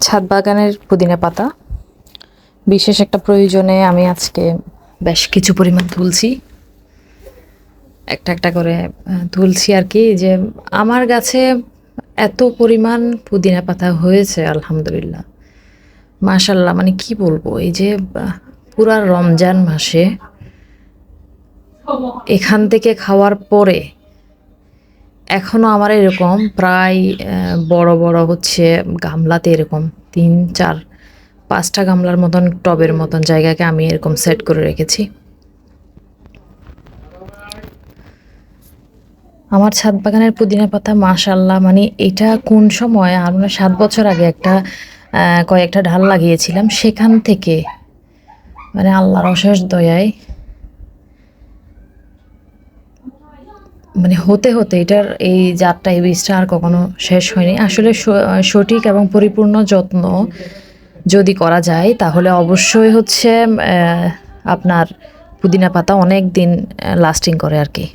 ছাদ বাগানের পুদিনা পাতা বিশেষ একটা প্রয়োজনে আমি আজকে বেশ কিছু পরিমাণ তুলছি, একটা একটা করে তুলছি আর কি। যে আমার গাছে এত পরিমাণ পুদিনা পাতা হয়েছে আলহামদুলিল্লাহ, মাশাল্লাহ। মানে কি বলবো, এই যে পুরা রমজান মাসে এখান থেকে খাওয়ার পরে এখনও আমার এরকম প্রায় বড় বড় হচ্ছে গামলাতে, এরকম 3-4-5টা গামলার মতন টবের মতন জায়গাকে আমি এরকম সেট করে রেখেছি। আমার ছাদ বাগানের পুদিনা পাতা মাশাল্লাহ, মানে এটা কোন সময় আমরা 7 বছর আগে কয়েকটা ঢাল লাগিয়েছিলাম, সেখান থেকে মানে আল্লাহর অশেষ দয়ায় মানে হতে হতে এটার এই জাতটা, এই বীজটা আর কখনো শেষ হয়নি। আসলে সঠিক এবং পরিপূর্ণ যত্ন যদি করা যায় তাহলে অবশ্যই হচ্ছে আপনার পুদিনা পাতা অনেক দিন লাস্টিং করে আর কি।